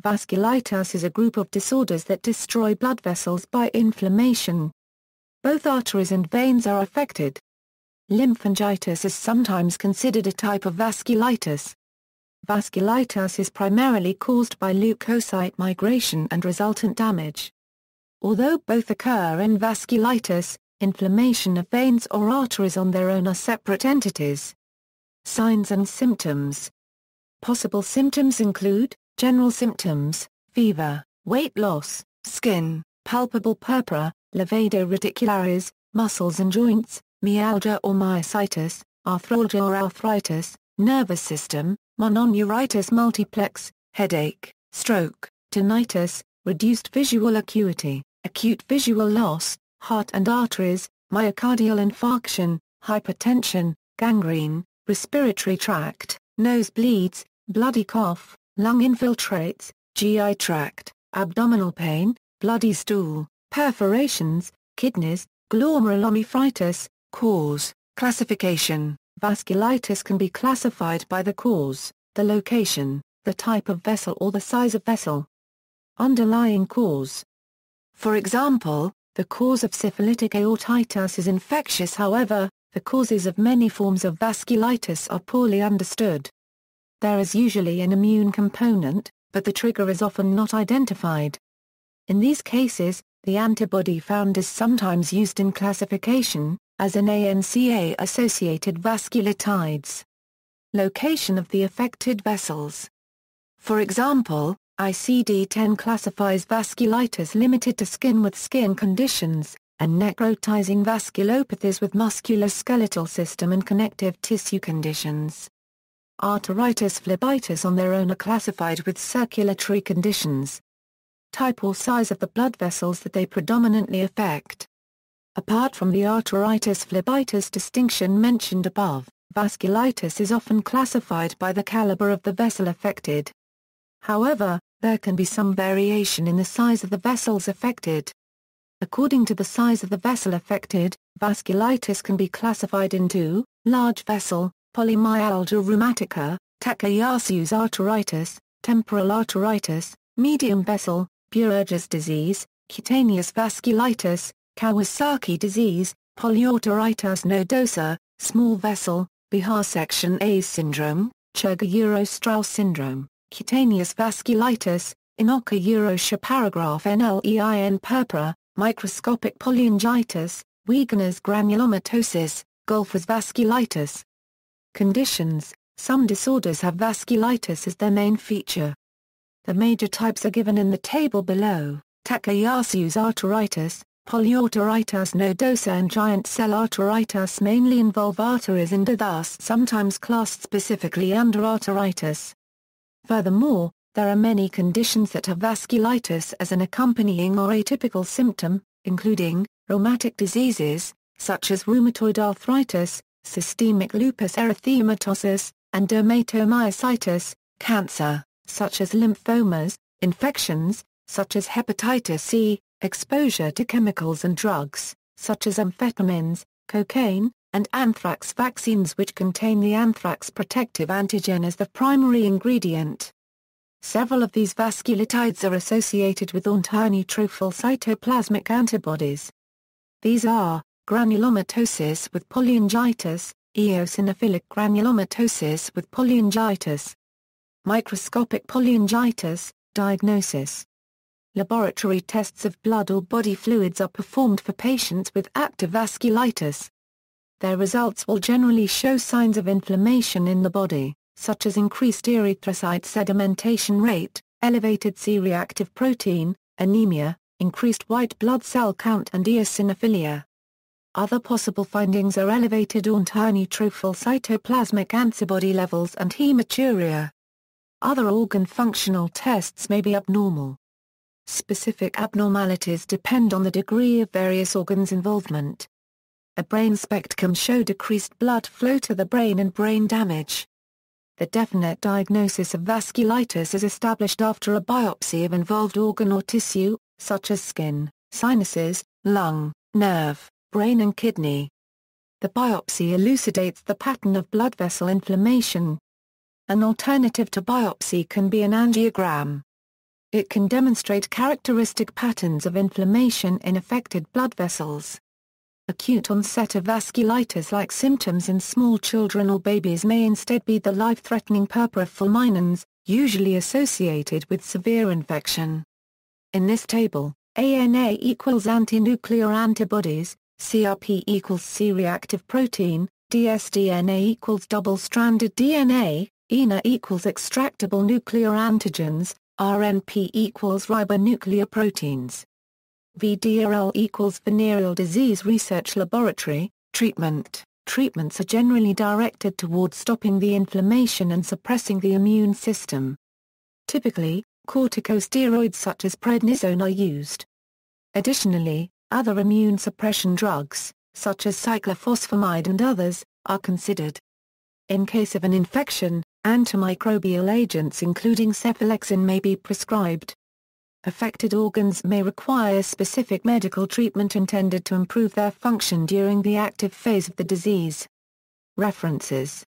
Vasculitis is a group of disorders that destroy blood vessels by inflammation. Both arteries and veins are affected. Lymphangitis is sometimes considered a type of vasculitis. Vasculitis is primarily caused by leukocyte migration and resultant damage. Although both occur in vasculitis, inflammation of veins or arteries on their own are separate entities. Signs and symptoms. Possible symptoms include general symptoms, fever, weight loss, skin, palpable purpura, levator radicularis, muscles and joints, myalgia or myositis, arthralgia or arthritis, nervous system, mononeuritis multiplex, headache, stroke, tinnitus, reduced visual acuity, acute visual loss, heart and arteries, myocardial infarction, hypertension, gangrene, respiratory tract, nosebleeds, bloody cough, lung infiltrates, GI tract, abdominal pain, bloody stool, perforations, kidneys, glomerulonephritis. Cause, classification. Vasculitis can be classified by the cause, the location, the type of vessel or the size of vessel. Underlying cause. For example, the cause of syphilitic aortitis is infectious. However, the causes of many forms of vasculitis are poorly understood. There is usually an immune component, but the trigger is often not identified. In these cases, the antibody found is sometimes used in classification, as in ANCA-associated vasculitides. Location of the affected vessels. For example, ICD-10 classifies vasculitis limited to skin with skin conditions, and necrotizing vasculopathies with musculoskeletal system and connective tissue conditions. Arteritis, phlebitis on their own are classified with circulatory conditions. Type or size of the blood vessels that they predominantly affect. Apart from the arteritis phlebitis distinction mentioned above, vasculitis is often classified by the caliber of the vessel affected. However, there can be some variation in the size of the vessels affected. According to the size of the vessel affected, vasculitis can be classified into large vessel, polymyalgia rheumatica, Takayasu arteritis, temporal arteritis, medium vessel, Buerger's disease, cutaneous vasculitis, Kawasaki disease, polyarteritis nodosa, small vessel, Bihar section A syndrome, Churga-Strauss syndrome, cutaneous vasculitis, Inoka-Eurosha paragraph NLEIN purpura, microscopic polyangiitis, Wegener's granulomatosis, Golfers vasculitis. Conditions. Some disorders have vasculitis as their main feature. The major types are given in the table below. Takayasu's arteritis, polyarteritis nodosa and giant cell arteritis mainly involve arteries and are thus sometimes classed specifically under arteritis. Furthermore, there are many conditions that have vasculitis as an accompanying or atypical symptom, including rheumatic diseases, such as rheumatoid arthritis, systemic lupus erythematosus, and dermatomyositis, cancer, such as lymphomas, infections, such as hepatitis C, exposure to chemicals and drugs, such as amphetamines, cocaine, and anthrax vaccines which contain the anthrax protective antigen as the primary ingredient. Several of these vasculitides are associated with neutrophil cytoplasmic antibodies. These are granulomatosis with polyangiitis, eosinophilic granulomatosis with polyangiitis, microscopic polyangiitis. Diagnosis. Laboratory tests of blood or body fluids are performed for patients with active vasculitis. Their results will generally show signs of inflammation in the body, such as increased erythrocyte sedimentation rate, elevated C-reactive protein, anemia, increased white blood cell count and eosinophilia. Other possible findings are elevated neutrophil cytoplasmic antibody levels and hematuria. Other organ functional tests may be abnormal. Specific abnormalities depend on the degree of various organs' involvement. A brain SPECT can show decreased blood flow to the brain and brain damage. The definite diagnosis of vasculitis is established after a biopsy of involved organ or tissue, such as skin, sinuses, lung, nerve, brain and kidney. The biopsy elucidates the pattern of blood vessel inflammation. An alternative to biopsy can be an angiogram. It can demonstrate characteristic patterns of inflammation in affected blood vessels. Acute onset of vasculitis-like symptoms in small children or babies may instead be the life-threatening purpura fulminans, usually associated with severe infection. In this table, ANA equals antinuclear antibodies, CRP equals C-reactive protein, dsDNA equals double-stranded DNA, ENA equals extractable nuclear antigens, RNP equals ribonucleoproteins. VDRL equals Venereal Disease Research Laboratory. Treatment. Treatments are generally directed toward stopping the inflammation and suppressing the immune system. Typically, corticosteroids such as prednisone are used. Additionally, other immune suppression drugs, such as cyclophosphamide and others, are considered. In case of an infection, antimicrobial agents including cephalexin may be prescribed. Affected organs may require specific medical treatment intended to improve their function during the active phase of the disease. References